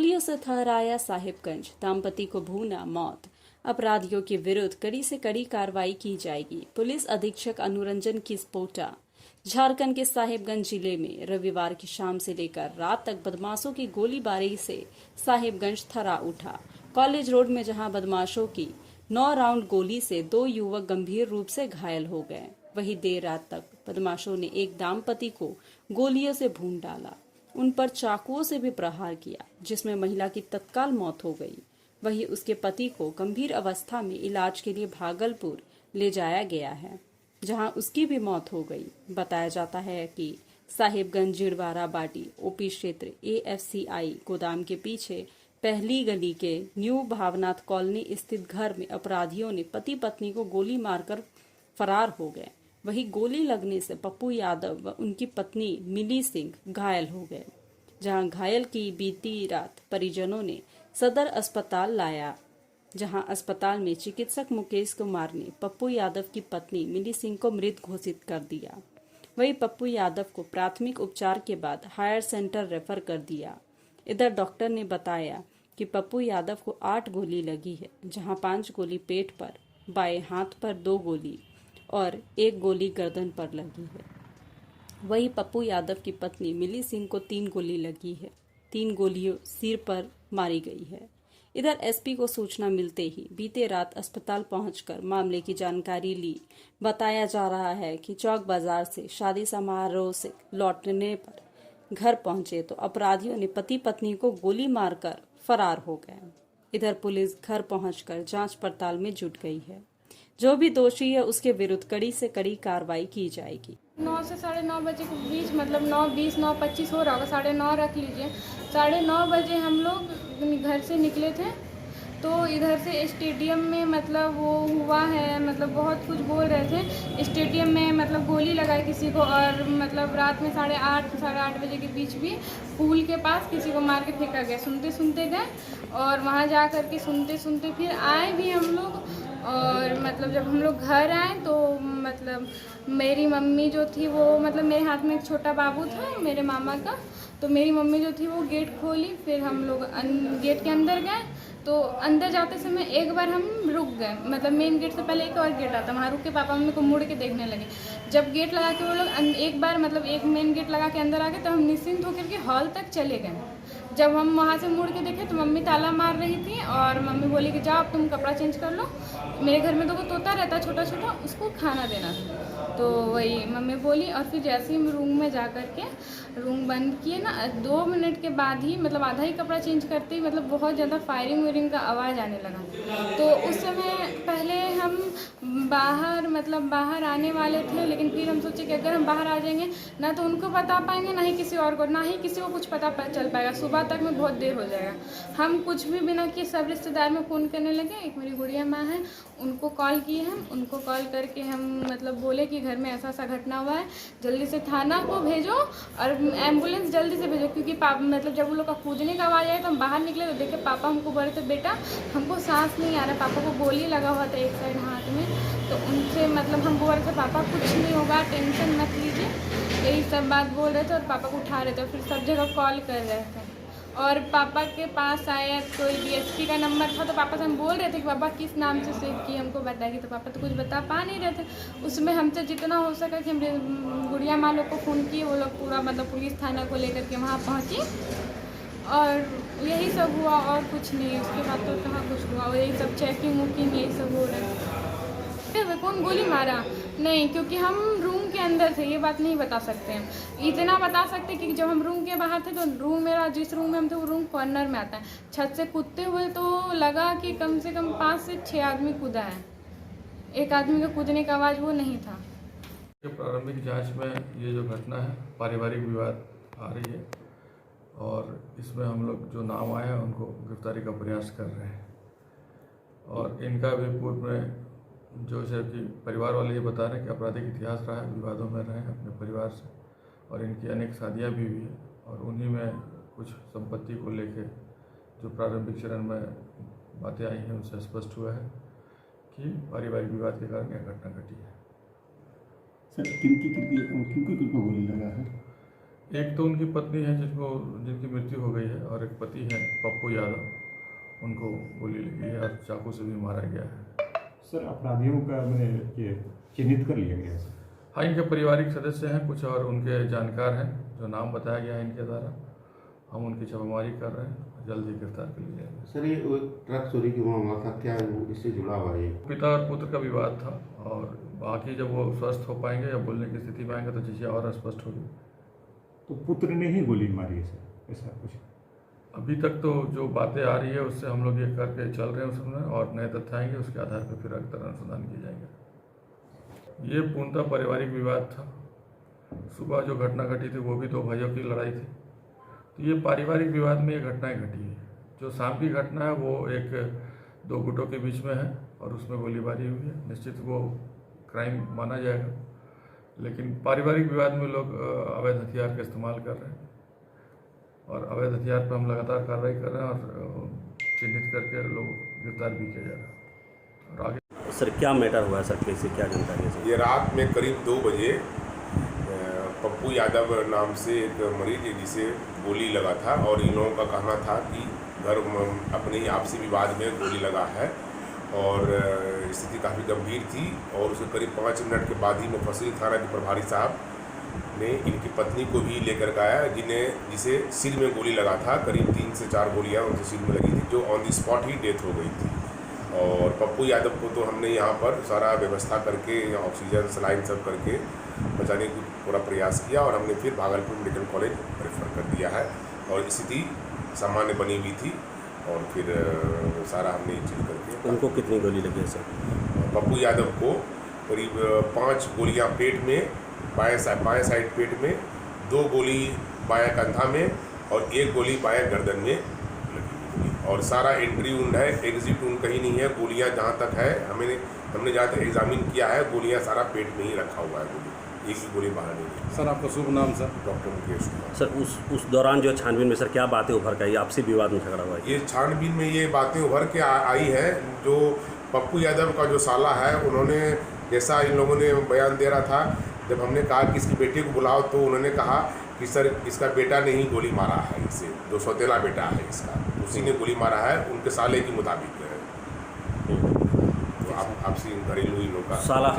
गोलियों से थर्राया साहिबगंज, दाम्पति को भूना मौत। अपराधियों के विरुद्ध कड़ी से कड़ी कार्रवाई की जाएगी। पुलिस अधीक्षक अनुरंजन किस्पोटा। झारखंड के साहिबगंज जिले में रविवार की शाम से लेकर रात तक बदमाशों की गोलीबारी से साहिबगंज थर्रा उठा। कॉलेज रोड में जहां बदमाशों की 9 राउंड गोली से 2 युवक गंभीर रूप से घायल हो गए, वहीं देर रात तक बदमाशों ने एक दाम्पति को गोलियों से भून डाला। उन पर चाकुओं से भी प्रहार किया, जिसमें महिला की तत्काल मौत हो गई। वहीं उसके पति को गंभीर अवस्था में इलाज के लिए भागलपुर ले जाया गया है, जहां उसकी भी मौत हो गई। बताया जाता है कि साहिबगंज जिड़वारा बाटी ओपी क्षेत्र AFCI गोदाम के पीछे पहली गली के न्यू भावनाथ कॉलोनी स्थित घर में अपराधियों ने पति पत्नी को गोली मारकर फरार हो गए। वहीं गोली लगने से पप्पू यादव व उनकी पत्नी मिली सिंह घायल हो गए, जहां घायल की बीती रात परिजनों ने सदर अस्पताल लाया, जहां अस्पताल में चिकित्सक मुकेश कुमार ने पप्पू यादव की पत्नी मिली सिंह को मृत घोषित कर दिया। वहीं पप्पू यादव को प्राथमिक उपचार के बाद हायर सेंटर रेफर कर दिया। इधर डॉक्टर ने बताया कि पप्पू यादव को 8 गोली लगी है, जहां 5 गोली पेट पर, बाएं हाथ पर 2 गोली और 1 गोली गर्दन पर लगी है। वहीं पप्पू यादव की पत्नी मिली सिंह को 3 गोली लगी है, 3 गोलियों सिर पर मारी गई है। इधर एसपी को सूचना मिलते ही बीते रात अस्पताल पहुंचकर मामले की जानकारी ली। बताया जा रहा है कि चौक बाजार से शादी समारोह से लौटने पर घर पहुंचे तो अपराधियों ने पति पत्नी को गोली मारकर फरार हो गए। इधर पुलिस घर पहुंचकर जांच पड़ताल में जुट गई है। जो भी दोषी है उसके विरुद्ध कड़ी से कड़ी कार्रवाई की जाएगी। 9 से 9:30 बजे के बीच, मतलब 9:20 9:25 हो रहा होगा, 9:30 रख लीजिए। 9:30 बजे हम लोग घर से निकले थे, तो इधर से स्टेडियम में मतलब वो हुआ है, मतलब बहुत कुछ बोल रहे थे। स्टेडियम में मतलब गोली लगाई किसी को, और मतलब रात में 8:30 8:30 बजे के बीच भी पुल के पास किसी को मार के फेंका गया। सुनते सुनते गए और वहाँ जा कर के सुनते सुनते फिर आए भी हम लोग। और मतलब जब हम लोग घर आए तो मतलब मेरी मम्मी जो थी वो, मतलब मेरे हाथ में एक छोटा बाबू था मेरे मामा का, तो मेरी मम्मी जो थी वो गेट खोली। फिर हम लोग गेट के अंदर गए, तो अंदर जाते समय एक बार हम रुक गए, मतलब मेन गेट से पहले एक और गेट आता, वहाँ रुक के पापा मम्मी को मुड़ के देखने लगे। जब गेट लगा के वो लोग एक बार मतलब एक मेन गेट लगा के अंदर आ गए, तो हम निश्चिंत होकर के हॉल तक चले गए। जब हम वहाँ से मुड़ के देखे तो मम्मी ताला मार रही थी, और मम्मी बोली कि जाओ अब तुम कपड़ा चेंज कर लो। मेरे घर में तो वो तोता रहता है छोटा छोटा, उसको खाना देना था, तो वही मम्मी बोली। और फिर जैसे ही हम रूम में जा कर के रूम बंद किए ना, 2 मिनट के बाद ही, मतलब आधा ही कपड़ा चेंज करते ही मतलब बहुत ज़्यादा फायरिंग वायरिंग का आवाज़ आने लगा। तो उस समय पहले हम बाहर आने वाले थे, लेकिन फिर हम सोचे कि अगर हम बाहर आ जाएंगे ना तो उनको बता पाएंगे, ना ही किसी और को, ना ही किसी को कुछ पता चल पाएगा, सुबह तक में बहुत देर हो जाएगा। हम कुछ भी बिना किए सब रिश्तेदार में फ़ोन करने लगे। एक मेरी गुड़िया माँ है, उनको कॉल किए हम, उनको कॉल करके हम मतलब बोले कि घर में ऐसा ऐसा घटना हुआ है, जल्दी से थाना को भेजो और एम्बुलेंस जल्दी से भेजो। क्योंकि मतलब जब वो लोग का कूदने का आवाज़ आया तो हम बाहर निकले तो देखे पापा हमको बोले थे, बेटा हमको सांस नहीं आ रहा, पापा को गोली लगा हुआ था एक साइड हाथ में। तो उनसे मतलब हम बोल रहे थे पापा कुछ नहीं होगा, टेंशन मत लीजिए, यही सब बात बोल रहे थे। और पापा को उठा रहे थे, फिर सब जगह कॉल कर रहे थे। और पापा के पास आया कोई DSP का नंबर था, तो पापा से हम बोल रहे थे कि पापा किस नाम से सेव किए हमको बताएगी, तो पापा तो कुछ बता पा नहीं रहे थे। उसमें हमसे जितना हो सका कि हम गुड़िया माँ लोग को फ़ोन किए, वो लोग पूरा मतलब पुलिस थाना को लेकर के वहाँ पहुँची, और यही सब हुआ और कुछ नहीं। उसके बाद तो कहाँ कुछ हुआ, और यही सब चेकिंग वुकिंग यही सब हो रहा है। कौन गोली मारा नहीं, क्योंकि हम रूम के अंदर थे, ये बात नहीं बता सकते हैं। इतना बता सकते कि जब हम रूम के बाहर थे तो रूम मेरा, जिस रूम में हम थे वो रूम कॉर्नर में आता है। छत से कूदते हुए तो लगा कि कम से कम 5 से 6 आदमी कूदा है, एक आदमी का कूदने का आवाज़ वो नहीं था। प्रारंभिक जांच में ये जो घटना है पारिवारिक विवाद आ रही है, और इसमें हम लोग जो नाम आए हैं उनको गिरफ्तारी का प्रयास कर रहे हैं। और इनका भी पूर्व में जो है कि परिवार वाले ये बता रहे हैं कि आपराधिक इतिहास रहा है, विवादों में रहे हैं अपने परिवार से, और इनकी अनेक शादियाँ भी हुई हैं। और उन्हीं में कुछ संपत्ति को लेके जो प्रारंभिक चरण में बातें आई हैं उनसे स्पष्ट हुआ है कि पारिवारिक विवाद के कारण यह घटना घटी है। सर किनको गोली लगा है? एक तो उनकी पत्नी है जिनकी मृत्यु हो गई है, और एक पति है पप्पू यादव, उनको गोली लगी है और चाकू से भी मारा गया है। सर अपराधियों का मैंने ये चिन्हित कर लिया गया है? हाँ, इनके पारिवारिक सदस्य हैं कुछ, और उनके जानकार हैं जो नाम बताया गया है इनके द्वारा। हम उनकी छापेमारी कर रहे हैं, जल्द ही गिरफ्तार कर लिए जाएंगे। सर ये ट्रक चोरी की मामला था, क्या इससे जुड़ा हुआ है? पिता और पुत्र का विवाद था, और बाकी जब वो स्वस्थ हो पाएंगे या बोलने की स्थिति में आएंगे तो चीज़ें और स्पष्ट होगी। तो पुत्र ने ही गोली मारी है सर, ऐसा कुछ? अभी तक तो जो बातें आ रही है उससे हम लोग ये करके चल रहे हैं उसमें, और नए तथ्य आएंगे उसके आधार पर फिर अगला अनुसंधान किए जाएंगे। ये पूर्णतः पारिवारिक विवाद था। सुबह जो घटना घटी थी वो भी दो भाइयों की लड़ाई थी, तो ये पारिवारिक विवाद में ये घटनाएं घटी है। जो शाम की घटना है वो एक दो गुटों के बीच में है और उसमें गोलीबारी हुई है, निश्चित वो क्राइम माना जाएगा। लेकिन पारिवारिक विवाद में लोग अवैध हथियार का इस्तेमाल कर रहे हैं, और अवैध हथियार पर हम लगातार कार्रवाई कर रहे हैं और चिन्हित करके लोग गिरफ्तार भी किया जा रहा है। और आगे सर क्या मैटर हुआ है सर, कैसे क्या जानकारी है सर? ये रात में करीब 2 बजे पप्पू यादव नाम से एक मरीज है जिसे गोली लगा था, और इन लोगों का कहना था कि घर अपने ही आपसी विवाद में गोली लगा है, और स्थिति काफ़ी गंभीर थी। और उसके करीब 5 मिनट के बाद ही मुफस्सिल थाना के प्रभारी साहब ने इनकी पत्नी को भी लेकर के आया, जिसे सिर में गोली लगा था। करीब 3 से 4 गोलियां उनके सिर में लगी थी, जो on the spot he death हो गई थी। और पप्पू यादव को तो हमने यहाँ पर सारा व्यवस्था करके ऑक्सीजन सलाइन सब करके बचाने की पूरा प्रयास किया, और हमने फिर भागलपुर मेडिकल कॉलेज रेफर कर दिया है। और स्थिति सामान्य बनी हुई थी, और फिर सारा हमने चीज करके। उनको कितनी गोली लगी है सर? पप्पू यादव को करीब 5 गोलियां पेट में, बाएं साइड पेट में, 2 गोली बाएं कंधा में, और 1 गोली बाएं गर्दन में लगी। और सारा एंट्री वुंड है, एग्जिट वुंड कहीं नहीं है। गोलियां जहां तक है हमने जहाँ तक एग्जामिन किया है, गोलियां सारा पेट में ही रखा हुआ है, गोली एक भी गोली बाहर नहीं है। सर आपका शुभ नाम sir? Doctor Mukesh Kumar. Sir उस दौरान जो छानबीन में सर क्या बातें उभर कर आई, आपसी विवाद में झगड़ा हुआ है? ये छानबीन में ये बातें उभर के आई है, जो पप्पू यादव का जो साला है, उन्होंने जैसा इन लोगों ने बयान दे रहा था, जब हमने कहा कि इसकी बेटे को बुलाओ, तो उन्होंने कहा कि सर इसका बेटा ने ही गोली मारा है, इसे जो सौतेला बेटा है इसका, उसी ने गोली मारा है, उनके साले के मुताबिक है। तो आपसी घरेलू इन लोग का साला